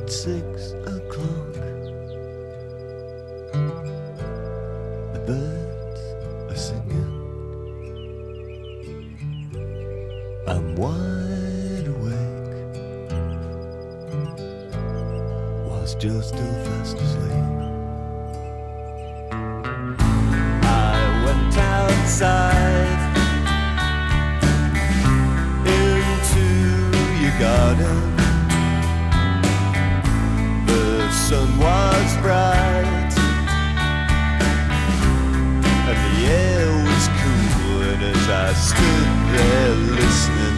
6 o'clock. The birds are singing. I'm wide awake whilst you're still fast asleep. I went outside into your garden. The sun was bright and the air was cool, and as I stood there listening,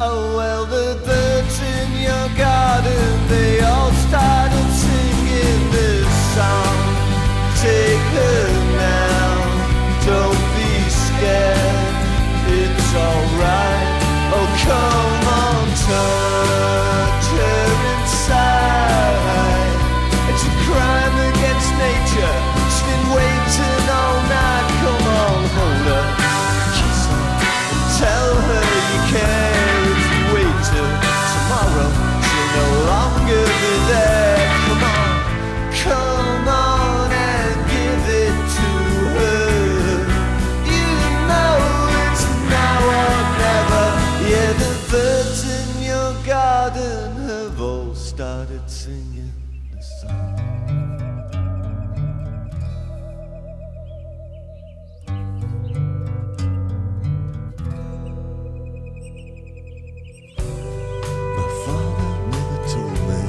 oh well, the birds in your garden, they all started singing this song. Take her now, don't be scared, it's alright. Oh come on, touch her inside. It's a crime against nature, she's been waiting all night. Come on, hold her, kiss her, and tell her you care. If you wait till tomorrow, she'll no longer be there. Come on, come on and give it to her. You know it's now or never. Yeah, the birds in your garden have all started singing the song. My father never told me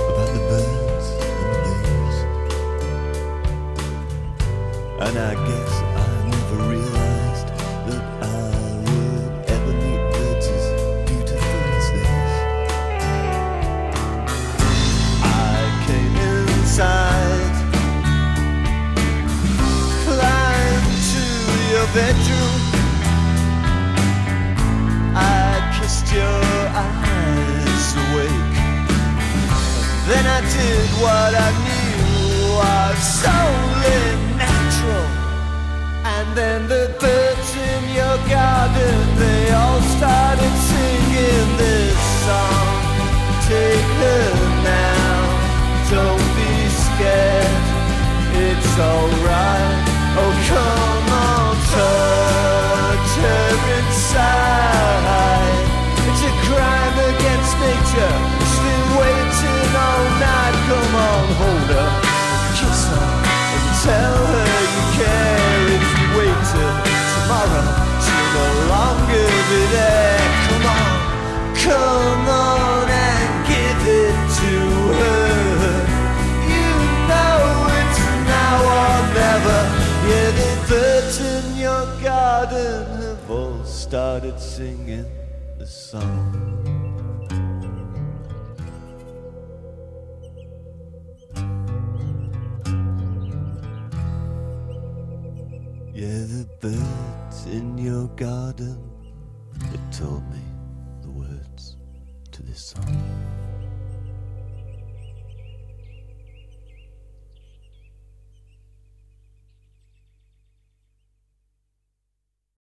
about the birds and the bees, and I guess I never realized that I would ever meet birds as beautiful as this. I came inside, climbed to your bedroom, I kissed your eyes awake. Then I did what I knew was solely natural. And then the birds in your garden, they all started singing this song. Take her now, don't be scared, it's alright. Oh come on, touch her inside. It's a crime against nature, she's been waiting all night. Come on, hold her, kiss her, and tell her you care. If you wait till tomorrow, she'll no longer be there. Come on and give it to her. You know it's now or never. Yeah, the birds in your garden have all started singing the song. Yeah, the birds in your garden, they told me the words to this song.